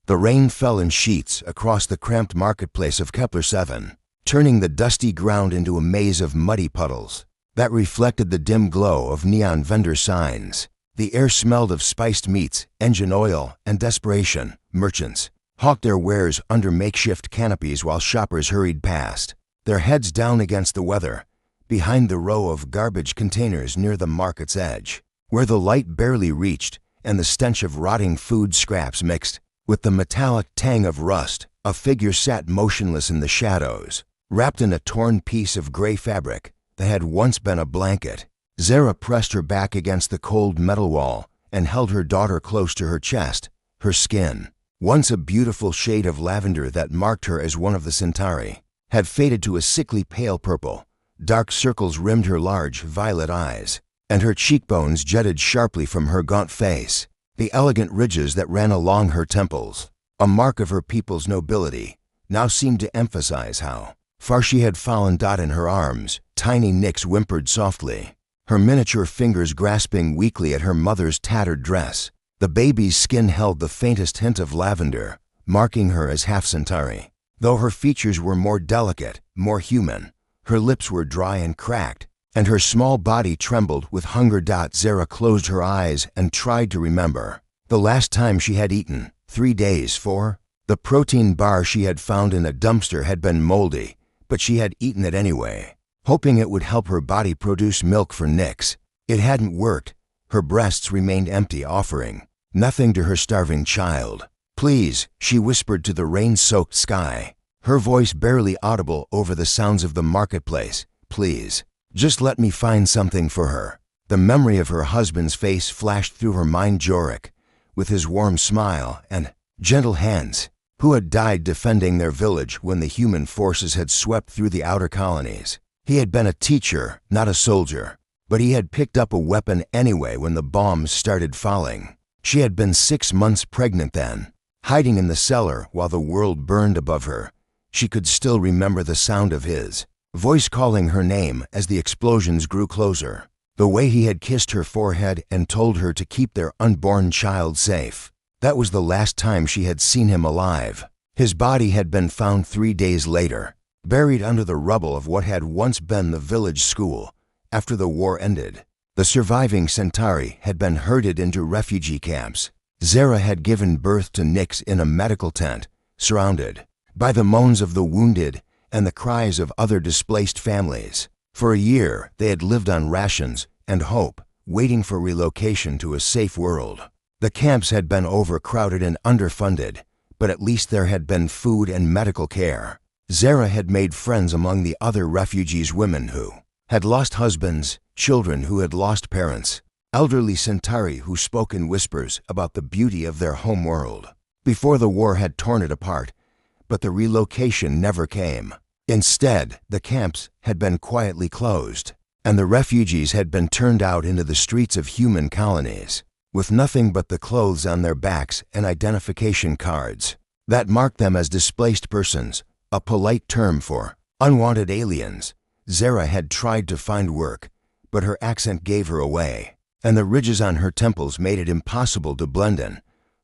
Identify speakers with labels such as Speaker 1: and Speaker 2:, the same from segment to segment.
Speaker 1: The rain fell in sheets across the cramped marketplace of Kepler 7, turning the dusty ground into a maze of muddy puddles that reflected the dim glow of neon vendor signs. The air smelled of spiced meats, engine oil, and desperation. Merchants hawked their wares under makeshift canopies while shoppers hurried past, their heads down against the weather, behind the row of garbage containers near the market's edge, where the light barely reached and the stench of rotting food scraps mixed with the metallic tang of rust. A figure sat motionless in the shadows, wrapped in a torn piece of gray fabric that had once been a blanket. Zara pressed her back against the cold metal wall and held her daughter close to her chest. Her skin, once a beautiful shade of lavender that marked her as one of the Centauri, had faded to a sickly pale purple. Dark circles rimmed her large, violet eyes, and her cheekbones jutted sharply from her gaunt face. The elegant ridges that ran along her temples, a mark of her people's nobility, now seemed to emphasize how far she had fallen. In her arms, tiny Nyx whimpered softly, her miniature fingers grasping weakly at her mother's tattered dress. The baby's skin held the faintest hint of lavender, marking her as half Centauri. Though her features were more delicate, more human, her lips were dry and cracked, and her small body trembled with hunger. Zara closed her eyes and tried to remember the last time she had eaten. 3 days for the protein bar she had found in a dumpster had been moldy, but she had eaten it anyway, hoping it would help her body produce milk for Nyx. It hadn't worked. Her breasts remained empty, offering nothing to her starving child. "Please," she whispered to the rain-soaked sky, her voice barely audible over the sounds of the marketplace. "Please, just let me find something for her." The memory of her husband's face flashed through her mind. Jorik, with his warm smile and gentle hands, who had died defending their village when the human forces had swept through the outer colonies. He had been a teacher, not a soldier, but he had picked up a weapon anyway when the bombs started falling. She had been 6 months pregnant then, hiding in the cellar while the world burned above her. She could still remember the sound of his voice calling her name as the explosions grew closer, the way he had kissed her forehead and told her to keep their unborn child safe. That was the last time she had seen him alive. His body had been found 3 days later, buried under the rubble of what had once been the village school. After the war ended, the surviving Centauri had been herded into refugee camps. Zara had given birth to Nyx in a medical tent, surrounded by the moans of the wounded and the cries of other displaced families. For a year, they had lived on rations and hope, waiting for relocation to a safe world. The camps had been overcrowded and underfunded, but at least there had been food and medical care. Zara had made friends among the other refugees, women who had lost husbands, children who had lost parents, elderly Centauri who spoke in whispers about the beauty of their home world. Before the war had torn it apart, but the relocation never came. Instead, the camps had been quietly closed, and the refugees had been turned out into the streets of human colonies, with nothing but the clothes on their backs and identification cards that marked them as displaced persons, a polite term for unwanted aliens. Zara had tried to find work, but her accent gave her away, and the ridges on her temples made it impossible to blend in.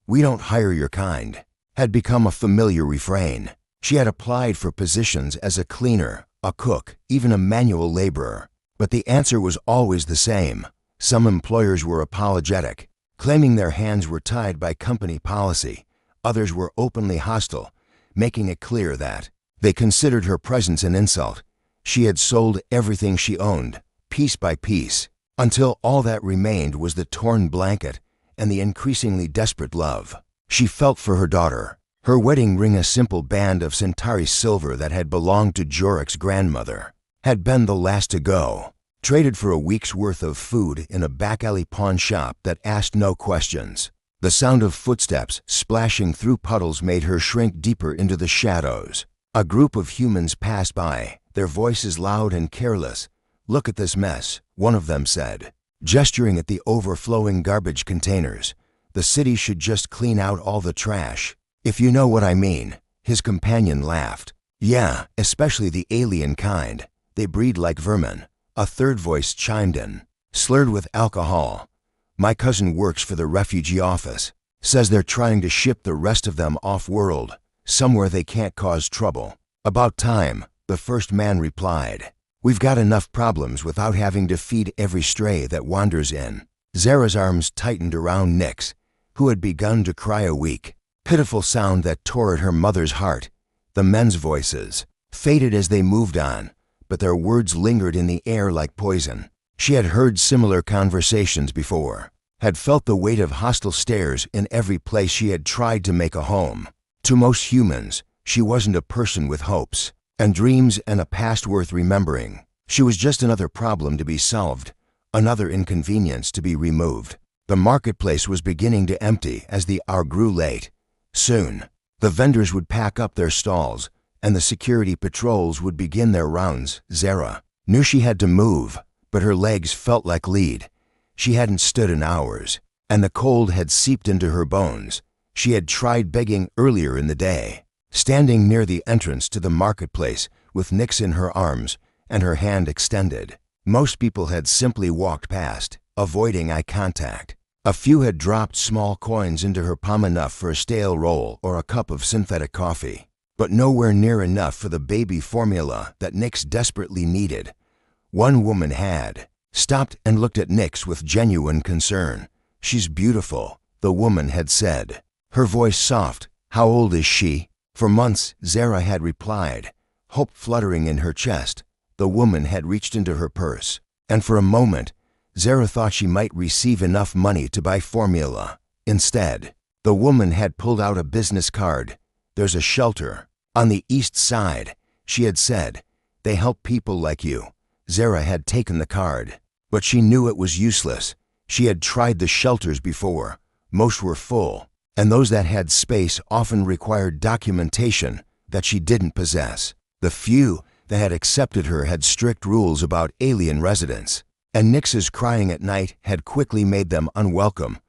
Speaker 1: "We don't hire your kind," had become a familiar refrain. She had applied for positions as a cleaner, a cook, even a manual laborer, but the answer was always the same. Some employers were apologetic, claiming their hands were tied by company policy. Others were openly hostile, making it clear that they considered her presence an insult. She had sold everything she owned, piece by piece, until all that remained was the torn blanket and the increasingly desperate love she felt for her daughter. Her wedding ring, a simple band of Centauri silver that had belonged to Jorik's grandmother, had been the last to go, traded for a week's worth of food in a back alley pawn shop that asked no questions. The sound of footsteps splashing through puddles made her shrink deeper into the shadows. A group of humans passed by, their voices loud and careless. "Look at this mess," one of them said, gesturing at the overflowing garbage containers. "The city should just clean out all the trash, if you know what I mean." His companion laughed. "Yeah, especially the alien kind. They breed like vermin." A third voice chimed in, slurred with alcohol. "My cousin works for the refugee office. Says they're trying to ship the rest of them off-world, somewhere they can't cause trouble. About time, the first man replied. We've got enough problems without having to feed every stray that wanders in. Zara's arms tightened around Nyx, who had begun to cry a weak, pitiful sound that tore at her mother's heart. The men's voices faded as they moved on, but their words lingered in the air like poison. She had heard similar conversations before, had felt the weight of hostile stares in every place she had tried to make a home. To most humans, she wasn't a person with hopes and dreams and a past worth remembering. She was just another problem to be solved, another inconvenience to be removed. The marketplace was beginning to empty as the hour grew late. Soon, the vendors would pack up their stalls, and the security patrols would begin their rounds. Zara knew she had to move, but her legs felt like lead. She hadn't stood in hours, and the cold had seeped into her bones. She had tried begging earlier in the day, standing near the entrance to the marketplace with Nyx in her arms and her hand extended. Most people had simply walked past, avoiding eye contact. A few had dropped small coins into her palm, enough for a stale roll or a cup of synthetic coffee, but nowhere near enough for the baby formula that Nyx desperately needed. One woman had stopped and looked at Nyx with genuine concern. She's beautiful, the woman had said, her voice soft. How old is she? For months, Zara had replied, hope fluttering in her chest. The woman had reached into her purse, and for a moment, Zara thought she might receive enough money to buy formula. Instead, the woman had pulled out a business card. There's a shelter on the east side, she had said. They help people like you. Zara had taken the card, but she knew it was useless. She had tried the shelters before. Most were full, and those that had space often required documentation that she didn't possess. The few that had accepted her had strict rules about alien residents, and Nyx's crying at night had quickly made them unwelcome.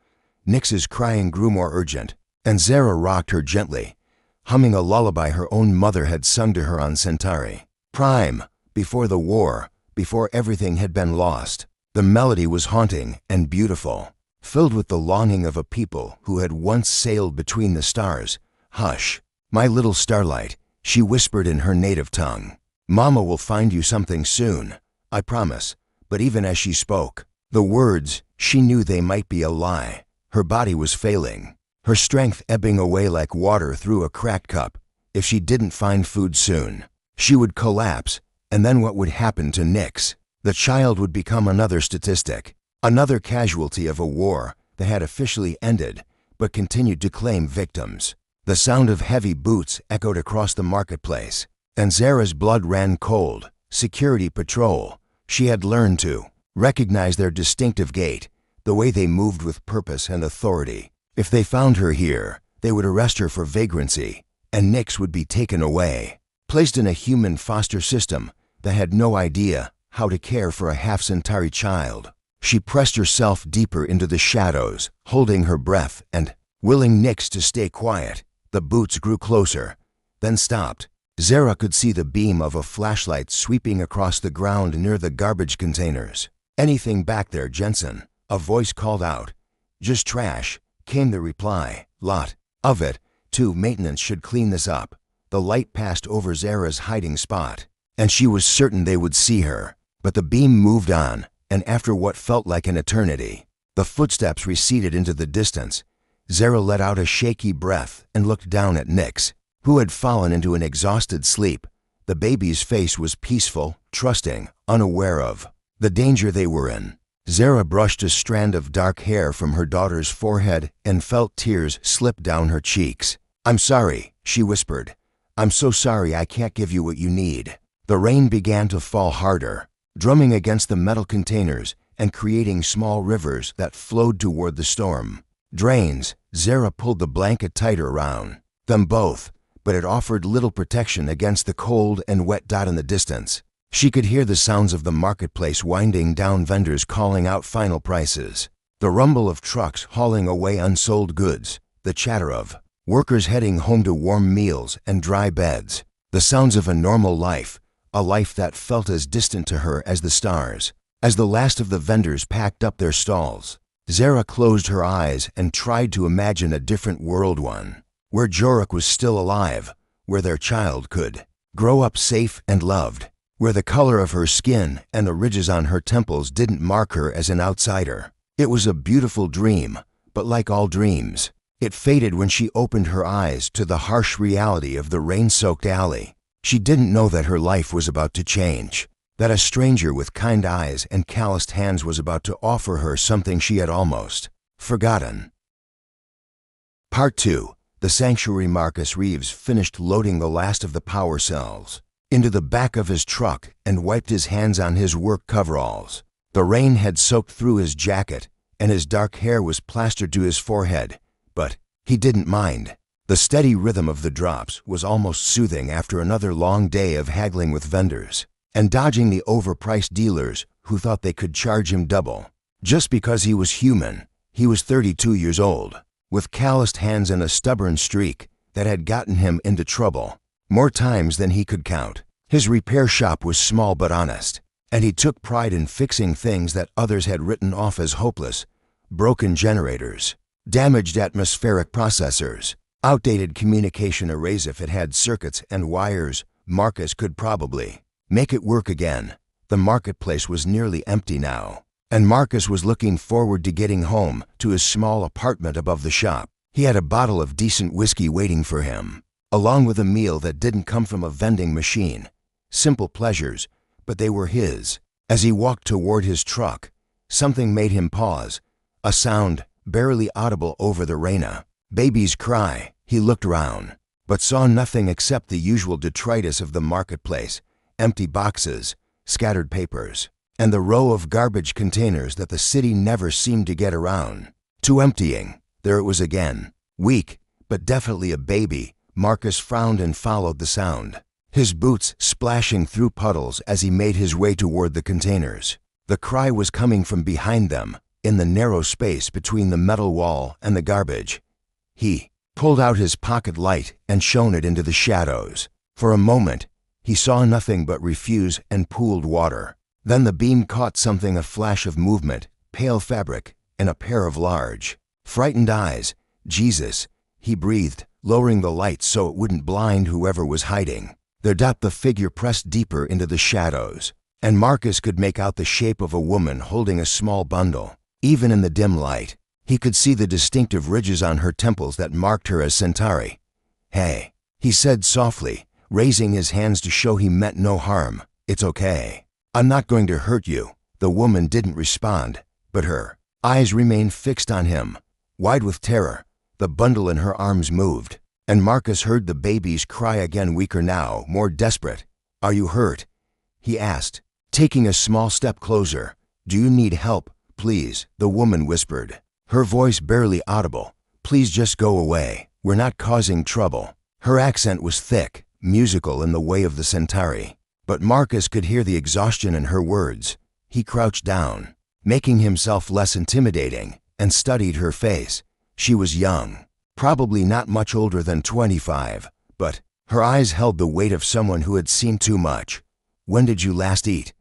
Speaker 1: Nyx's crying grew more urgent, and Zara rocked her gently, humming a lullaby her own mother had sung to her on Centauri Prime, before the war, before everything had been lost. The melody was haunting and beautiful, filled with the longing of a people who had once sailed between the stars. Hush, my little starlight, she whispered in her native tongue. Mama will find you something soon, I promise. But even as she spoke the words, she knew they might be a lie. Her body was failing, her strength ebbing away like water through a cracked cup. If she didn't find food soon, she would collapse, and then what would happen to Nyx? The child would become another statistic, another casualty of a war that had officially ended, but continued to claim victims. The sound of heavy boots echoed across the marketplace, and Zara's blood ran cold. Security patrol. She had learned to recognize their distinctive gait, the way they moved with purpose and authority. If they found her here, they would arrest her for vagrancy, and Nyx would be taken away, placed in a human foster system that had no idea how to care for a half-Centauri child. She pressed herself deeper into the shadows, holding her breath and willing Nyx to stay quiet. The boots grew closer, then stopped. Zara could see the beam of a flashlight sweeping across the ground near the garbage containers. Anything back there, Jensen? A voice called out. Just trash, came the reply. Lot of it, too. Maintenance should clean this up. The light passed over Zara's hiding spot, and she was certain they would see her. But the beam moved on, and after what felt like an eternity, the footsteps receded into the distance. Zara let out a shaky breath and looked down at Nyx, who had fallen into an exhausted sleep. The baby's face was peaceful, trusting, unaware of the danger they were in. Zara brushed a strand of dark hair from her daughter's forehead and felt tears slip down her cheeks. I'm sorry, she whispered. I'm so sorry I can't give you what you need. The rain began to fall harder, drumming against the metal containers and creating small rivers that flowed toward the storm. Drains. Zara pulled the blanket tighter around them both, but it offered little protection against the cold and wet dot in the distance. She could hear the sounds of the marketplace winding down, vendors calling out final prices, the rumble of trucks hauling away unsold goods, the chatter of workers heading home to warm meals and dry beds, the sounds of a normal life, a life that felt as distant to her as the stars. As the last of the vendors packed up their stalls, Zara closed her eyes and tried to imagine a different world, one where Jorok was still alive, where their child could grow up safe and loved, where the color of her skin and the ridges on her temples didn't mark her as an outsider. It was a beautiful dream, but like all dreams, it faded when she opened her eyes to the harsh reality of the rain-soaked alley. She didn't know that her life was about to change, that a stranger with kind eyes and calloused hands was about to offer her something she had almost forgotten. Part 2. The Sanctuary. Marcus Reeves finished loading the last of the power cells into the back of his truck and wiped his hands on his work coveralls. The rain had soaked through his jacket, and his dark hair was plastered to his forehead, but he didn't mind. The steady rhythm of the drops was almost soothing after another long day of haggling with vendors and dodging the overpriced dealers who thought they could charge him double. Just because he was human, he was 32 years old, with calloused hands and a stubborn streak that had gotten him into trouble more times than he could count. His repair shop was small but honest, and he took pride in fixing things that others had written off as hopeless: broken generators, damaged atmospheric processors, outdated communication arrays. If it had circuits and wires, Marcus could probably make it work again. The marketplace was nearly empty now, and Marcus was looking forward to getting home to his small apartment above the shop. He had a bottle of decent whiskey waiting for him, along with a meal that didn't come from a vending machine. Simple pleasures, but they were his. As he walked toward his truck, something made him pause, a sound barely audible over the rain. A baby's cry. He looked around, but saw nothing except the usual detritus of the marketplace: empty boxes, scattered papers, and the row of garbage containers that the city never seemed to get around to emptying. There it was again, weak, but definitely a baby. Marcus frowned and followed the sound, his boots splashing through puddles as he made his way toward the containers. The cry was coming from behind them, in the narrow space between the metal wall and the garbage. He pulled out his pocket light and shone it into the shadows. For a moment, he saw nothing but refuse and pooled water. Then the beam caught something, a flash of movement, pale fabric, and a pair of large, frightened eyes. Jesus, he breathed, lowering the light so it wouldn't blind whoever was hiding. The figure pressed deeper into the shadows, and Marcus could make out the shape of a woman holding a small bundle. Even in the dim light, he could see the distinctive ridges on her temples that marked her as Centauri. "Hey," he said softly, raising his hands to show he meant no harm. "It's okay. I'm not going to hurt you." The woman didn't respond, but her eyes remained fixed on him, wide with terror. The bundle in her arms moved, and Marcus heard the baby's cry again, weaker now, more desperate. "Are you hurt?" he asked, taking a small step closer. "Do you need help? Please," the woman whispered, her voice barely audible. "Please just go away. We're not causing trouble." Her accent was thick, musical in the way of the Centauri, but Marcus could hear the exhaustion in her words. He crouched down, making himself less intimidating, and studied her face. She was young, probably not much older than 25, but her eyes held the weight of someone who had seen too much. "When did you last eat?"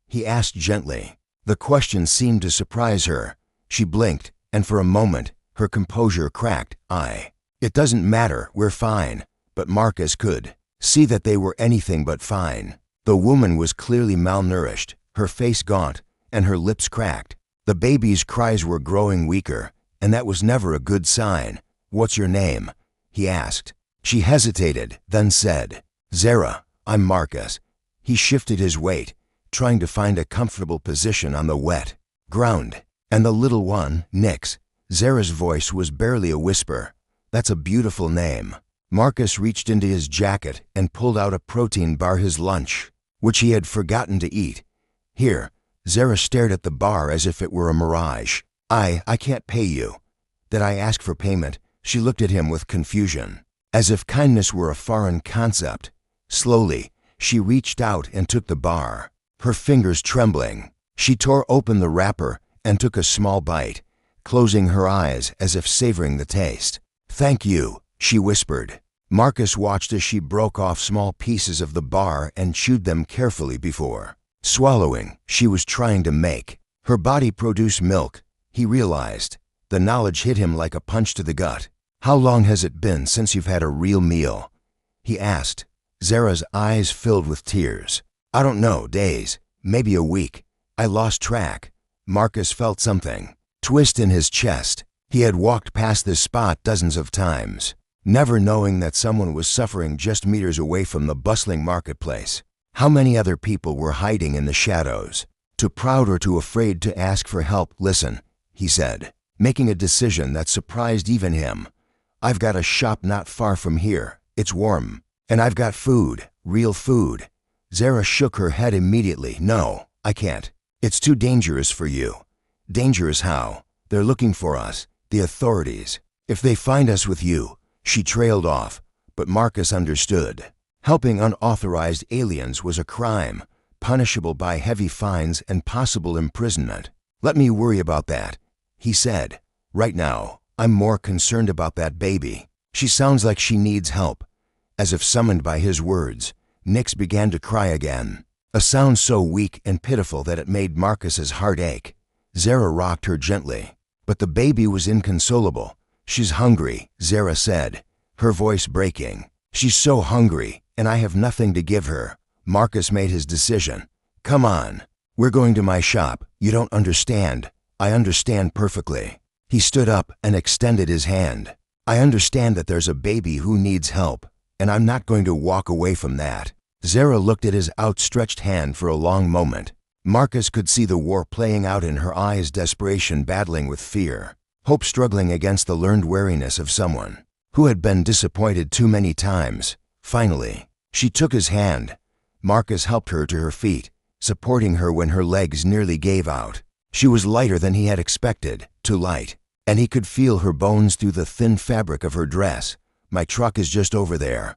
Speaker 1: he asked gently. The question seemed to surprise her. She blinked, and for a moment, her composure cracked. It doesn't matter, we're fine." But Marcus could see that they were anything but fine. The woman was clearly malnourished, her face gaunt, and her lips cracked. The baby's cries were growing weaker, and that was never a good sign. "What's your name?" he asked. She hesitated, then said, "Zara, I'm Marcus." He shifted his weight, trying to find a comfortable position on the wet ground. "And the little one, Nix." Zara's voice was barely a whisper. "That's a beautiful name." Marcus reached into his jacket and pulled out a protein bar, his lunch, which he had forgotten to eat. "Here." Zara stared at the bar as if it were a mirage. I can't pay you." "Did I ask for payment?" She looked at him with confusion, as if kindness were a foreign concept. Slowly, she reached out and took the bar, her fingers trembling. She tore open the wrapper and took a small bite, closing her eyes as if savoring the taste. "Thank you," she whispered. Marcus watched as she broke off small pieces of the bar and chewed them carefully before swallowing. She was trying to make her body produce milk, he realized. The knowledge hit him like a punch to the gut. "How long has it been since you've had a real meal?" he asked. Zara's eyes filled with tears. "I don't know, days, maybe a week. I lost track." Marcus felt something twist in his chest. He had walked past this spot dozens of times, never knowing that someone was suffering just meters away from the bustling marketplace. How many other people were hiding in the shadows, too proud or too afraid to ask for help? "Listen," he said, making a decision that surprised even him. "I've got a shop not far from here. It's warm. And I've got food, real food." Zara shook her head immediately. "No, I can't. It's too dangerous for you." "Dangerous how? They're looking for us, the authorities. If they find us with you." She trailed off, but Marcus understood. Helping unauthorized aliens was a crime, punishable by heavy fines and possible imprisonment. "Let me worry about that," he said. "Right now, I'm more concerned about that baby. She sounds like she needs help." As if summoned by his words, Nix began to cry again, a sound so weak and pitiful that it made Marcus's heart ache. Zara rocked her gently, but the baby was inconsolable. "She's hungry," Zara said, her voice breaking. "She's so hungry, and I have nothing to give her." Marcus made his decision. "Come on. We're going to my shop. You don't understand." "I understand perfectly." He stood up and extended his hand. "I understand that there's a baby who needs help, and I'm not going to walk away from that." Zara looked at his outstretched hand for a long moment. Marcus could see the war playing out in her eyes, desperation battling with fear, hope struggling against the learned wariness of someone who had been disappointed too many times. Finally, she took his hand. Marcus helped her to her feet, supporting her when her legs nearly gave out. She was lighter than he had expected, too light, and he could feel her bones through the thin fabric of her dress. "My truck is just over there,"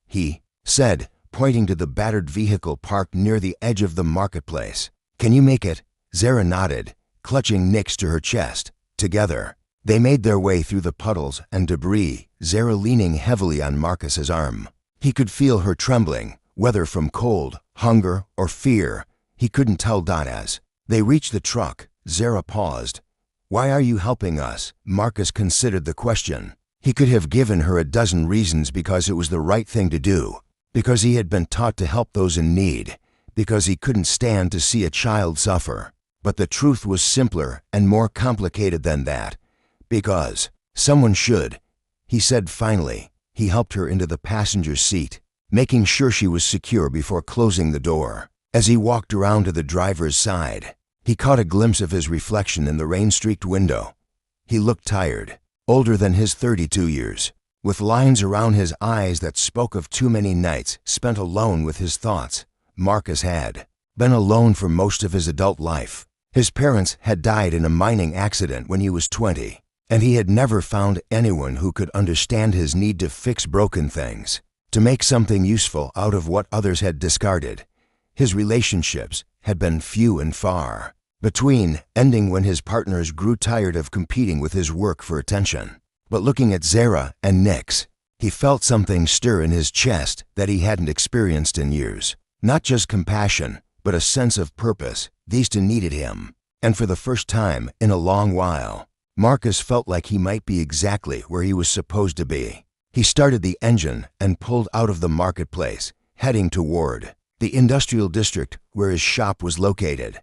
Speaker 1: he said, pointing to the battered vehicle parked near the edge of the marketplace. "Can you make it?" Zara nodded, clutching Nix to her chest. Together, they made their way through the puddles and debris, Zara leaning heavily on Marcus's arm. He could feel her trembling, whether from cold, hunger, or fear. He couldn't tell. As they reached the truck, Zara paused. "Why are you helping us?" Marcus considered the question. He could have given her a dozen reasons: because it was the right thing to do, because he had been taught to help those in need, because he couldn't stand to see a child suffer. But the truth was simpler and more complicated than that. "Because someone should," he said finally. He helped her into the passenger seat, making sure she was secure before closing the door. As he walked around to the driver's side, he caught a glimpse of his reflection in the rain-streaked window. He looked tired, older than his 32 years, with lines around his eyes that spoke of too many nights spent alone with his thoughts. Marcus had been alone for most of his adult life. His parents had died in a mining accident when he was 20, and he had never found anyone who could understand his need to fix broken things, to make something useful out of what others had discarded. His relationships had been few and far between, ending when his partners grew tired of competing with his work for attention. But looking at Zara and Nix, he felt something stir in his chest that he hadn't experienced in years. Not just compassion, but a sense of purpose. These two needed him, and for the first time in a long while, Marcus felt like he might be exactly where he was supposed to be. He started the engine and pulled out of the marketplace, heading toward the industrial district where his shop was located.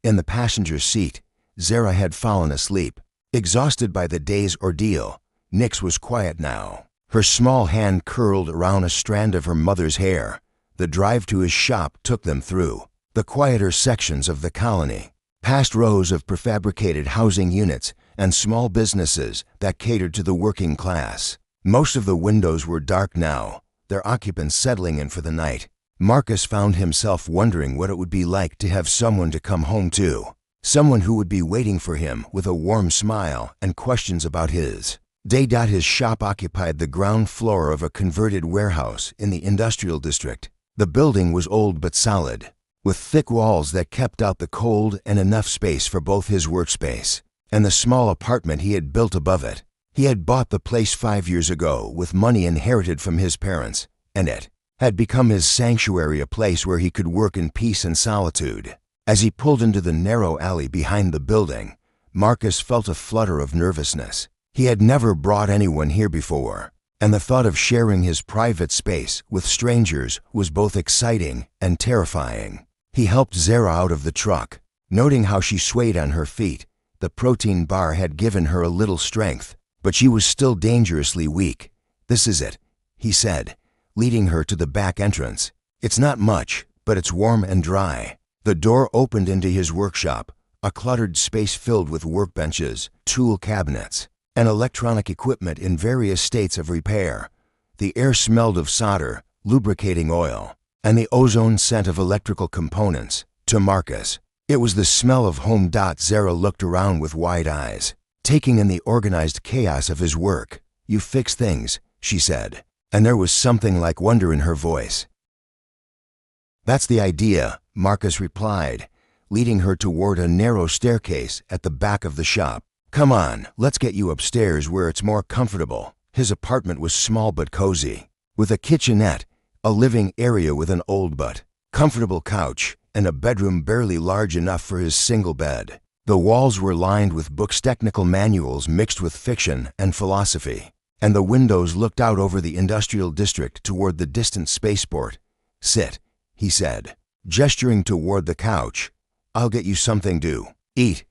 Speaker 1: In the passenger seat, Zara had fallen asleep, exhausted by the day's ordeal. Nix was quiet now, her small hand curled around a strand of her mother's hair. The drive to his shop took them through the quieter sections of the colony, past rows of prefabricated housing units and small businesses that catered to the working class. Most of the windows were dark now, their occupants settling in for the night. Marcus found himself wondering what it would be like to have someone to come home to, someone who would be waiting for him with a warm smile and questions about his day. His shop occupied the ground floor of a converted warehouse in the industrial district. The building was old but solid, with thick walls that kept out the cold and enough space for both his workspace and the small apartment he had built above it. He had bought the place 5 years ago with money inherited from his parents, and it had become his sanctuary, a place where he could work in peace and solitude. As he pulled into the narrow alley behind the building, Marcus felt a flutter of nervousness. He had never brought anyone here before, and the thought of sharing his private space with strangers was both exciting and terrifying. He helped Zara out of the truck. Noting how she swayed on her feet, the protein bar had given her a little strength, but she was still dangerously weak. "This is it," he said, leading her to the back entrance. "It's not much, but it's warm and dry." The door opened into his workshop, a cluttered space filled with workbenches, tool cabinets, and electronic equipment in various states of repair. The air smelled of solder, lubricating oil, and the ozone scent of electrical components. To Marcus, it was the smell of home. Zara looked around with wide eyes, taking in the organized chaos of his work. "You fix things," she said, and there was something like wonder in her voice. "That's the idea," Marcus replied, leading her toward a narrow staircase at the back of the shop. "Come on, let's get you upstairs where it's more comfortable." His apartment was small but cozy, with a kitchenette, a living area with an old but comfortable couch, and a bedroom barely large enough for his single bed. The walls were lined with books, technical manuals mixed with fiction and philosophy, and the windows looked out over the industrial district toward the distant spaceport. "Sit," he said, gesturing toward the couch. "I'll get you something to eat."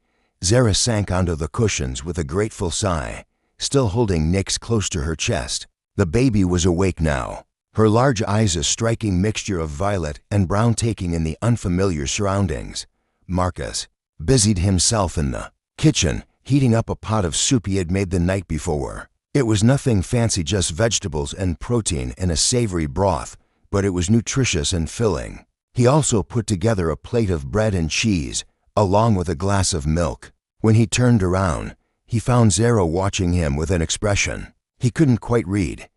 Speaker 1: Zara sank onto the cushions with a grateful sigh, still holding Nix close to her chest. The baby was awake now, her large eyes a striking mixture of violet and brown, taking in the unfamiliar surroundings. Marcus busied himself in the kitchen, heating up a pot of soup he had made the night before. It was nothing fancy, just vegetables and protein in a savory broth, but it was nutritious and filling. He also put together a plate of bread and cheese, along with a glass of milk. When he turned around, he found Zara watching him with an expression he couldn't quite read.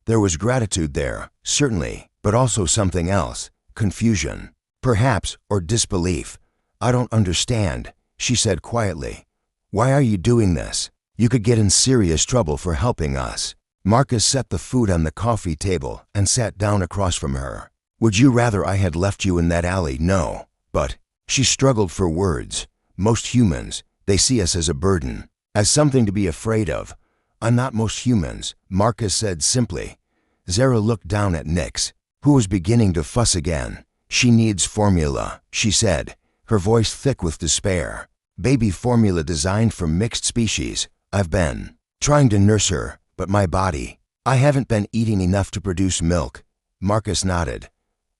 Speaker 1: There was gratitude there, certainly, but also something else, confusion, perhaps, or disbelief. "I don't understand," she said quietly. "Why are you doing this? You could get in serious trouble for helping us." Marcus set the food on the coffee table and sat down across from her. "Would you rather I had left you in that alley?" "No, but..." She struggled for words. "Most humans, they see us as a burden, as something to be afraid of." "I'm not most humans," Marcus said simply. Zara looked down at Nix, who was beginning to fuss again. "She needs formula," she said, her voice thick with despair. "Baby formula designed for mixed species. I've been trying to nurse her, but my body, I haven't been eating enough to produce milk." Marcus nodded.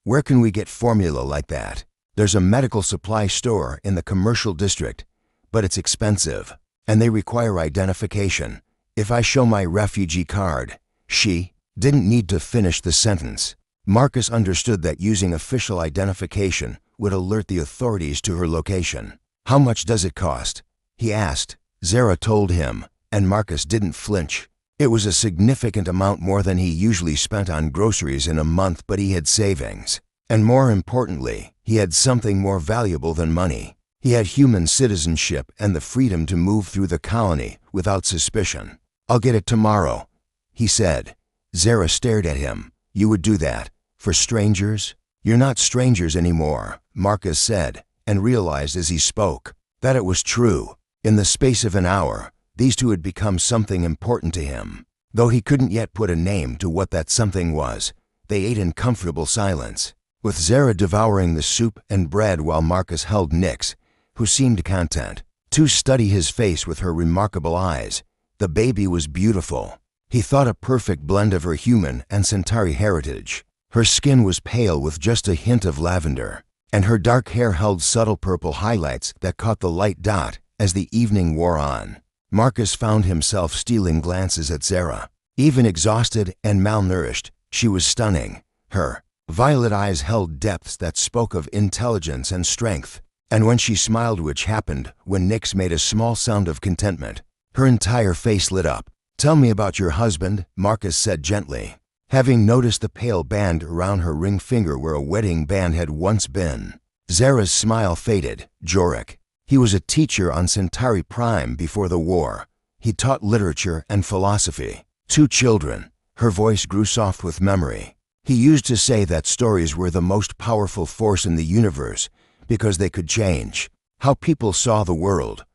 Speaker 1: "Where can we get formula like that?" "There's a medical supply store in the commercial district, but it's expensive, and they require identification. If I show my refugee card..." She didn't need to finish the sentence. Marcus understood that using official identification would alert the authorities to her location. "How much does it cost?" he asked. Zara told him, and Marcus didn't flinch. It was a significant amount more than he usually spent on groceries in a month, but he had savings. And more importantly, he had something more valuable than money. He had human citizenship and the freedom to move through the colony without suspicion. "I'll get it tomorrow," he said. Zara stared at him. "You would do that? For strangers?" "You're not strangers anymore," Marcus said, and realized as he spoke that it was true. In the space of an hour, these two had become something important to him. Though he couldn't yet put a name to what that something was, they ate in comfortable silence, with Zara devouring the soup and bread while Marcus held Nix, who seemed content to study his face with her remarkable eyes. The baby was beautiful. He thought a perfect blend of her human and Centauri heritage. Her skin was pale with just a hint of lavender, and her dark hair held subtle purple highlights that caught the light dot as the evening wore on. Marcus found himself stealing glances at Zara. Even exhausted and malnourished, she was stunning. Her violet eyes held depths that spoke of intelligence and strength, and when she smiled, which happened when Nix made a small sound of contentment, her entire face lit up. "Tell me about your husband," Marcus said gently, having noticed the pale band around her ring finger where a wedding band had once been. Zara's smile faded. "Jorik. He was a teacher on Centauri Prime before the war. He taught literature and philosophy. 2 children." Her voice grew soft with memory. "He used to say that stories were the most powerful force in the universe because they could change how people saw the world.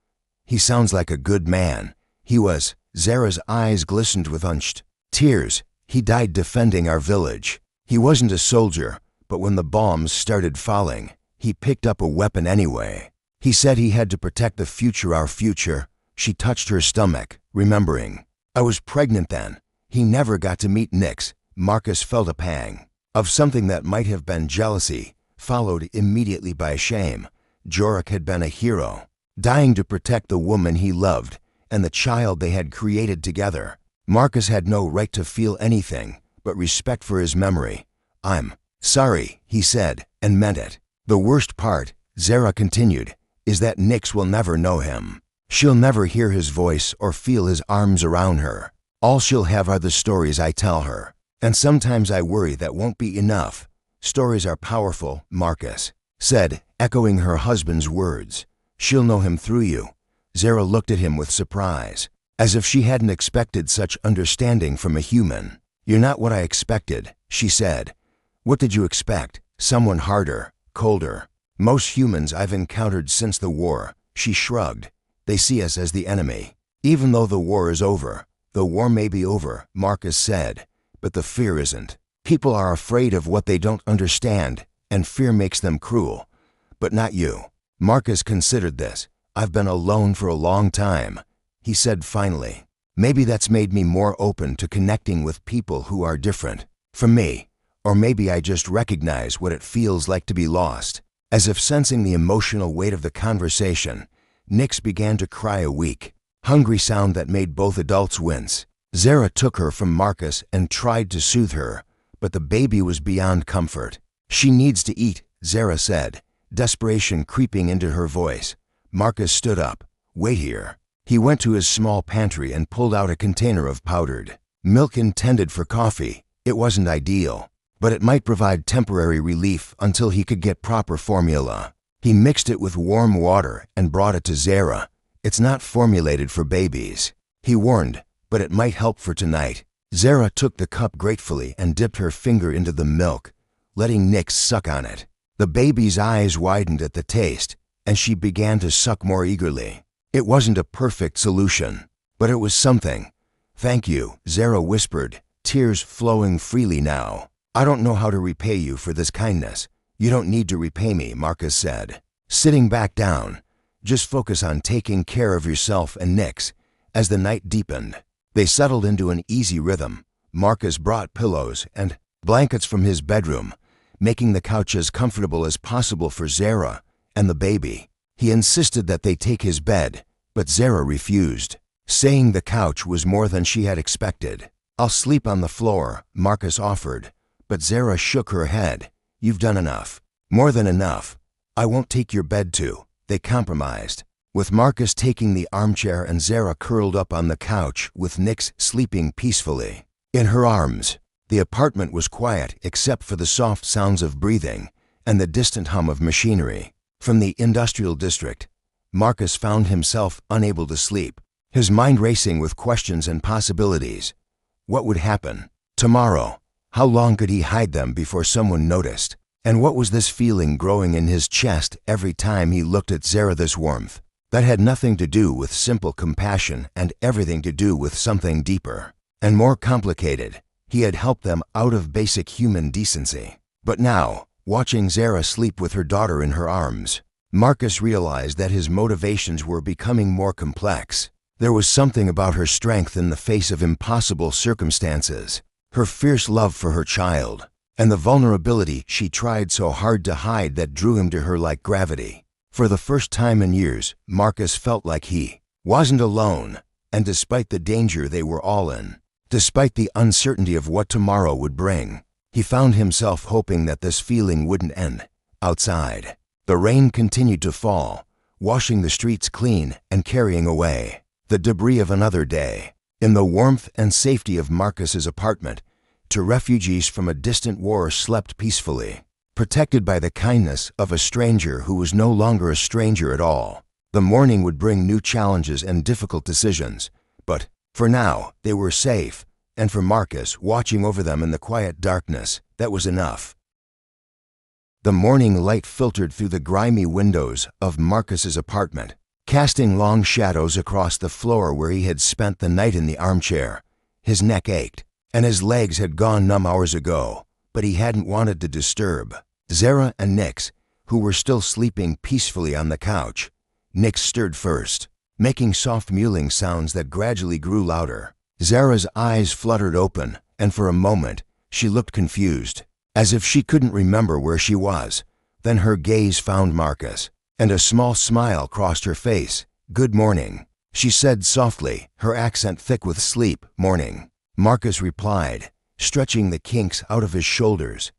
Speaker 1: He sounds like a good man. He was. Zara's eyes glistened with unshed tears. He died defending our village. He wasn't a soldier, but when the bombs started falling, he picked up a weapon anyway. He said he had to protect the future, our future. She touched her stomach, remembering. I was pregnant then. He never got to meet Nix. Marcus felt a pang of something that might have been jealousy, followed immediately by shame. Jorik had been a hero, dying to protect the woman he loved and the child they had created together. Marcus had no right to feel anything but respect for his memory. I'm sorry, he said, and meant it. The worst part, Zara continued, is that Nix will never know him. She'll never hear his voice or feel his arms around her. All she'll have are the stories I tell her. And sometimes I worry that won't be enough. Stories are powerful, Marcus said, echoing her husband's words. She'll know him through you. Zara looked at him with surprise, as if she hadn't expected such understanding from a human. You're not what I expected, she said. What did you expect? Someone harder, colder. Most humans I've encountered since the war, she shrugged. They see us as the enemy. Even though the war is over, the war may be over, Marcus said, but the fear isn't. People are afraid of what they don't understand, and fear makes them cruel. But not you. Marcus considered this. I've been alone for a long time, he said finally. Maybe that's made me more open to connecting with people who are different from me. Or maybe I just recognize what it feels like to be lost. As if sensing the emotional weight of the conversation, Nix began to cry, a weak, hungry sound that made both adults wince. Zara took her from Marcus and tried to soothe her, but the baby was beyond comfort. She needs to eat, Zara said, desperation creeping into her voice. Marcus stood up. Wait here. He went to his small pantry and pulled out a container of powdered milk intended for coffee. It wasn't ideal, but it might provide temporary relief until he could get proper formula. He mixed it with warm water and brought it to Zara. It's not formulated for babies, he warned, but it might help for tonight. Zara took the cup gratefully and dipped her finger into the milk, letting Nix suck on it. The baby's eyes widened at the taste, and she began to suck more eagerly. It wasn't a perfect solution, but it was something. Thank you, Zara whispered, tears flowing freely now. I don't know how to repay you for this kindness. You don't need to repay me, Marcus said, sitting back down. Just focus on taking care of yourself and Nix. As the night deepened, they settled into an easy rhythm. Marcus brought pillows and blankets from his bedroom, making the couch as comfortable as possible for Zara and the baby. He insisted that they take his bed, but Zara refused, saying the couch was more than she had expected. I'll sleep on the floor, Marcus offered, but Zara shook her head. You've done enough. More than enough. I won't take your bed too. They compromised, with Marcus taking the armchair and Zara curled up on the couch with Nix sleeping peacefully in her arms. The apartment was quiet except for the soft sounds of breathing and the distant hum of machinery. From the industrial district, Marcus found himself unable to sleep, his mind racing with questions and possibilities. What would happen tomorrow? How long could he hide them before someone noticed? And what was this feeling growing in his chest every time he looked at Zara? This warmth that had nothing to do with simple compassion and everything to do with something deeper and more complicated. He had helped them out of basic human decency. But now, watching Zara sleep with her daughter in her arms, Marcus realized that his motivations were becoming more complex. There was something about her strength in the face of impossible circumstances, her fierce love for her child, and the vulnerability she tried so hard to hide that drew him to her like gravity. For the first time in years, Marcus felt like he wasn't alone, and despite the danger they were all in, despite the uncertainty of what tomorrow would bring, he found himself hoping that this feeling wouldn't end. Outside, the rain continued to fall, washing the streets clean and carrying away the debris of another day. In the warmth and safety of Marcus's apartment, two refugees from a distant war slept peacefully, protected by the kindness of a stranger who was no longer a stranger at all. The morning would bring new challenges and difficult decisions, but for now, they were safe, and for Marcus, watching over them in the quiet darkness, that was enough. The morning light filtered through the grimy windows of Marcus's apartment, casting long shadows across the floor where he had spent the night in the armchair. His neck ached, and his legs had gone numb hours ago, but he hadn't wanted to disturb Zara and Nix, who were still sleeping peacefully on the couch. Nix stirred first, making soft mewling sounds that gradually grew louder. Zara's eyes fluttered open, and for a moment, she looked confused, as if she couldn't remember where she was. Then her gaze found Marcus, and a small smile crossed her face. "Good morning," she said softly, her accent thick with sleep. "Morning," Marcus replied, stretching the kinks out of his shoulders.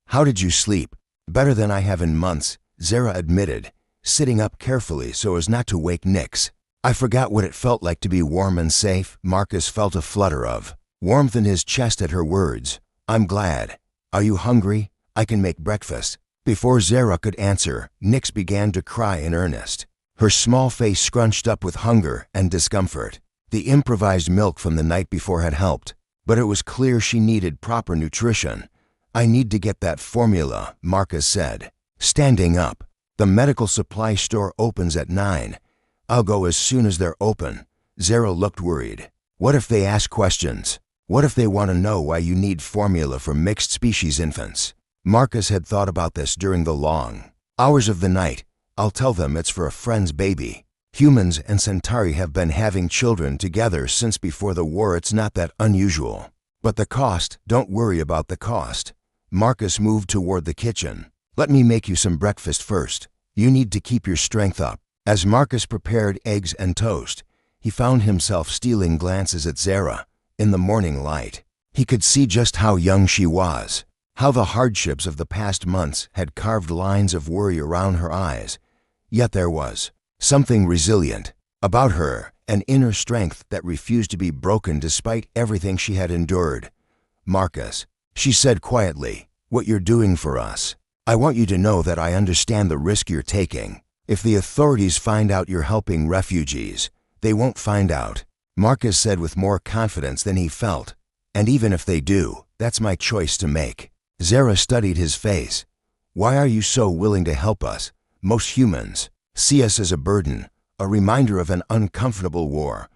Speaker 1: "How did you sleep?" "Better than I have in months," Zara admitted, sitting up carefully so as not to wake Nix. "I forgot what it felt like to be warm and safe." Marcus felt a flutter of warmth in his chest at her words. "I'm glad. Are you hungry? I can make breakfast." Before Zara could answer, Nix began to cry in earnest, her small face scrunched up with hunger and discomfort. The improvised milk from the night before had helped, but it was clear she needed proper nutrition. "I need to get that formula," Marcus said, standing up. "The medical supply store opens at 9. I'll go as soon as they're open." Zara looked worried. "What if they ask questions? What if they want to know why you need formula for mixed-species infants?" Marcus had thought about this during the long hours of the night. "I'll tell them it's for a friend's baby. Humans and Centauri have been having children together since before the war. It's not that unusual. But the cost, don't worry about the cost." Marcus moved toward the kitchen. "Let me make you some breakfast first. You need to keep your strength up." As Marcus prepared eggs and toast, he found himself stealing glances at Zara. In the morning light, he could see just how young she was, how the hardships of the past months had carved lines of worry around her eyes. Yet there was something resilient about her, an inner strength that refused to be broken despite everything she had endured. "Marcus," she said quietly, "what you're doing for us. I want you to know that I understand the risk you're taking. If the authorities find out you're helping refugees, they won't find out," Marcus said with more confidence than he felt. "And even if they do, that's my choice to make." Zara studied his face. "Why are you so willing to help us? Most humans see us as a burden, a reminder of an uncomfortable war.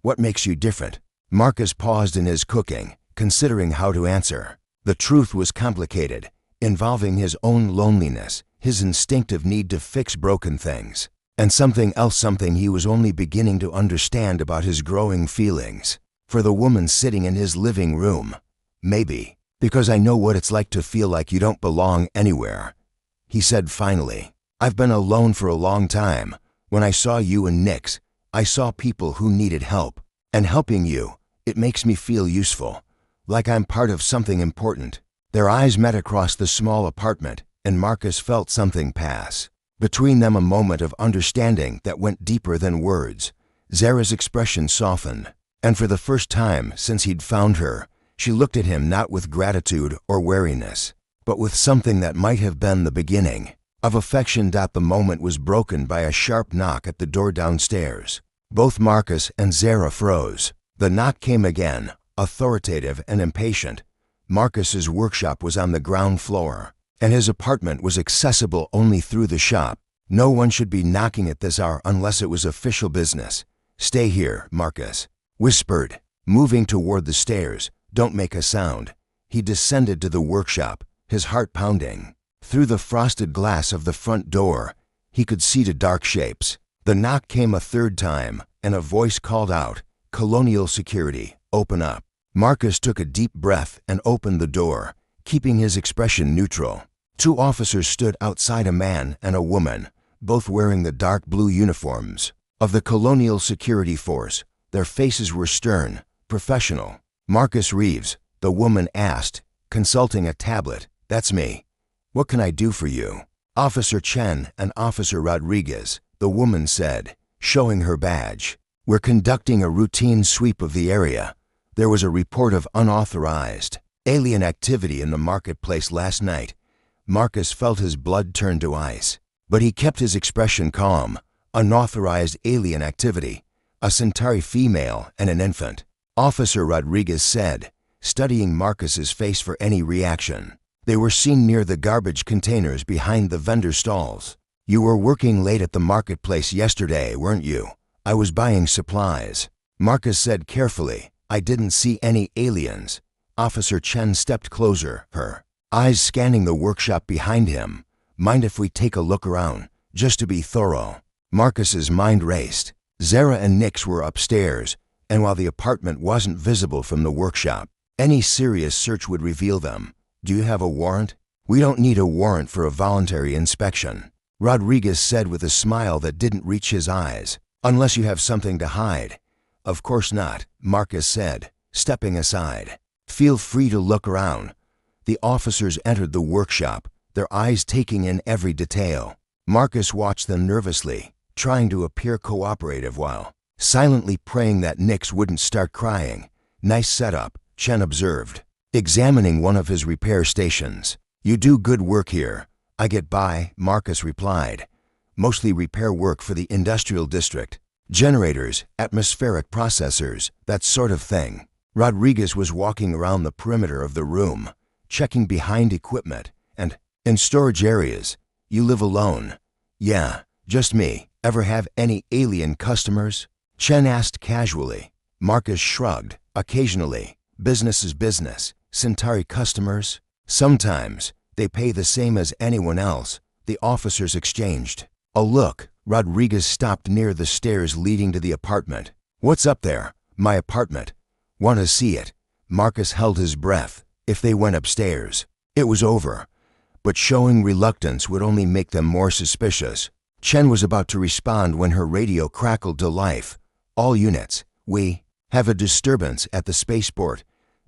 Speaker 1: What makes you different?" Marcus paused in his cooking, considering how to answer. The truth was complicated, involving his own loneliness, his instinctive need to fix broken things, and something else, something he was only beginning to understand about his growing feelings for the woman sitting in his living room. "Maybe because I know what it's like to feel like you don't belong anywhere," he said finally. "I've been alone for a long time. When I saw you and Nix, I saw people who needed help. And helping you, it makes me feel useful, like I'm part of something important." Their eyes met across the small apartment, and Marcus felt something pass between them, a moment of understanding that went deeper than words. Zara's expression softened, and for the first time since he'd found her, she looked at him not with gratitude or wariness, but with something that might have been the beginning of affection. The moment was broken by a sharp knock at the door downstairs. Both Marcus and Zara froze. The knock came again, authoritative and impatient. Marcus's workshop was on the ground floor, and his apartment was accessible only through the shop. No one should be knocking at this hour unless it was official business. "Stay here," Marcus whispered, moving toward the stairs. "Don't make a sound." He descended to the workshop, his heart pounding. Through the frosted glass of the front door, he could see the dark shapes. The knock came a third time, and a voice called out, "Colonial Security, open up." Marcus took a deep breath and opened the door, keeping his expression neutral. Two officers stood outside, a man and a woman, both wearing the dark blue uniforms of the Colonial Security Force. Their faces were stern, professional. "Marcus Reeves," the woman asked, consulting a tablet. "That's me. What can I do for you?" "Officer Chen and Officer Rodriguez," the woman said, showing her badge. "We're conducting a routine sweep of the area. There was a report of unauthorized alien activity in the marketplace last night." Marcus felt his blood turn to ice, but he kept his expression calm. "Unauthorized alien activity, a Centauri female and an infant," Officer Rodriguez said, studying Marcus's face for any reaction. "They were seen near the garbage containers behind the vendor stalls." "You were working late at the marketplace yesterday, weren't you?" "I was buying supplies," Marcus said carefully. "I didn't see any aliens." Officer Chen stepped closer, her eyes scanning the workshop behind him. "Mind if we take a look around, just to be thorough?" Marcus's mind raced. Zara and Nix were upstairs, and while the apartment wasn't visible from the workshop, any serious search would reveal them. "Do you have a warrant?" "We don't need a warrant for a voluntary inspection," Rodriguez said with a smile that didn't reach his eyes. "Unless you have something to hide." "Of course not," Marcus said, stepping aside. "Feel free to look around." The officers entered the workshop, their eyes taking in every detail. Marcus watched them nervously, trying to appear cooperative while silently praying that Nix wouldn't start crying. "Nice setup," Chen observed, examining one of his repair stations. "You do good work here." "I get by," Marcus replied. "Mostly repair work for the industrial district. Generators, atmospheric processors, that sort of thing." Rodriguez was walking around the perimeter of the room, checking behind equipment and in storage areas. "You live alone?" "Yeah, just me. Ever have any alien customers?" Chen asked casually. Marcus shrugged. "Occasionally. Business is business. Centauri customers? Sometimes. They pay the same as anyone else." The officers exchanged a look. Rodriguez stopped near the stairs leading to the apartment. "What's up there?" "My apartment." "Want to see it?" Marcus held his breath. If they went upstairs, it was over. But showing reluctance would only make them more suspicious. Chen was about to respond when her radio crackled to life. "All units, we have a disturbance at the spaceport.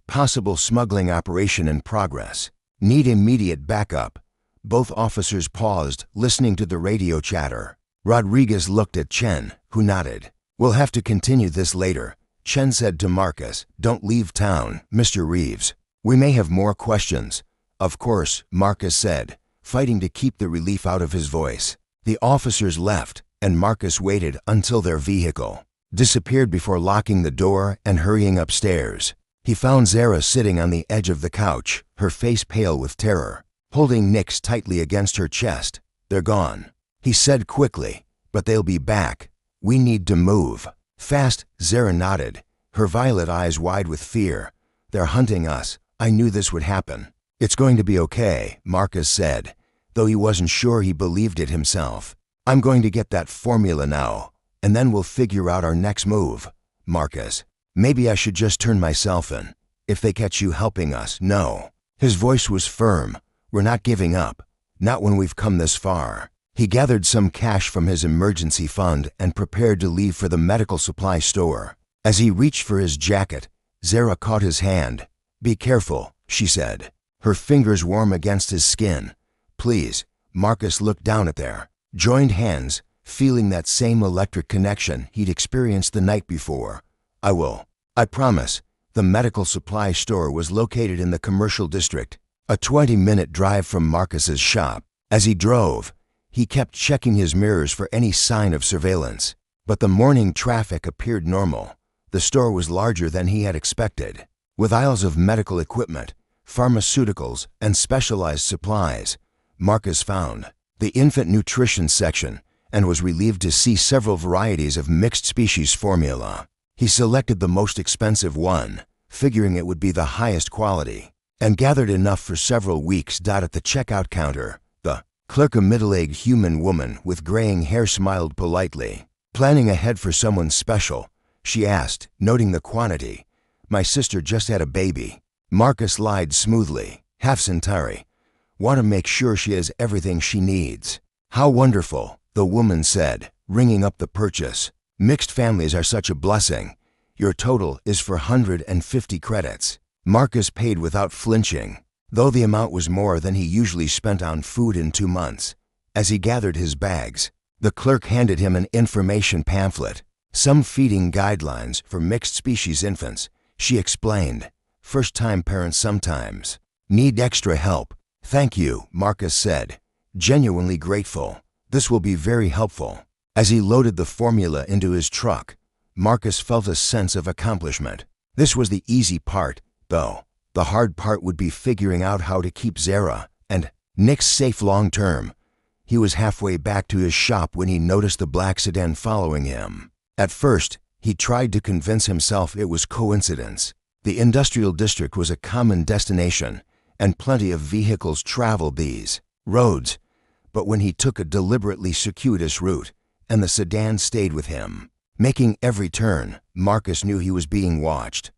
Speaker 1: Possible smuggling operation in progress. Need immediate backup." Both officers paused, listening to the radio chatter. Rodriguez looked at Chen, who nodded. "We'll have to continue this later." Chen said to Marcus, "Don't leave town, Mr. Reeves. We may have more questions." "Of course," Marcus said, fighting to keep the relief out of his voice. The officers left, and Marcus waited until their vehicle disappeared before locking the door and hurrying upstairs. He found Zara sitting on the edge of the couch, her face pale with terror, holding Nix tightly against her chest. "They're gone," he said quickly, "but they'll be back. We need to move." "Fast," Zara nodded, her violet eyes wide with fear. "They're hunting us. I knew this would happen." "It's going to be okay," Marcus said, though he wasn't sure he believed it himself. "I'm going to get that formula now, and then we'll figure out our next move." "Marcus, maybe I should just turn myself in. If they catch you helping us, no." His voice was firm. "We're not giving up. Not when we've come this far." He gathered some cash from his emergency fund and prepared to leave for the medical supply store. As he reached for his jacket, Zara caught his hand. "Be careful," she said, her fingers warm against his skin. "Please." Marcus looked down at their joined hands, feeling that same electric connection he'd experienced the night before. "I will. I promise." The medical supply store was located in the commercial district, a 20-minute drive from Marcus's shop. As he drove, he kept checking his mirrors for any sign of surveillance. But the morning traffic appeared normal. The store was larger than he had expected, with aisles of medical equipment, pharmaceuticals, and specialized supplies. Marcus found the infant nutrition section and was relieved to see several varieties of mixed species formula. He selected the most expensive one, figuring it would be the highest quality, and gathered enough for several weeks. At the checkout counter, the clerk, a middle-aged human woman with graying hair, smiled politely. "Planning ahead for someone special?" she asked, noting the quantity. "My sister just had a baby." Marcus lied smoothly. "Half Centauri. Want to make sure she has everything she needs." "How wonderful," the woman said, ringing up the purchase. "Mixed families are such a blessing. Your total is for 150 credits. Marcus paid without flinching, though the amount was more than he usually spent on food in 2 months. As he gathered his bags, the clerk handed him an information pamphlet. "Some feeding guidelines for mixed species infants," she explained. "First-time parents sometimes need extra help." "Thank you," Marcus said, genuinely grateful. "This will be very helpful." As he loaded the formula into his truck, Marcus felt a sense of accomplishment. This was the easy part, though. The hard part would be figuring out how to keep Zara and Nix safe long-term. He was halfway back to his shop when he noticed the black sedan following him. At first, he tried to convince himself it was coincidence. The industrial district was a common destination, and plenty of vehicles traveled these roads. But when he took a deliberately circuitous route, and the sedan stayed with him, making every turn, Marcus knew he was being watched.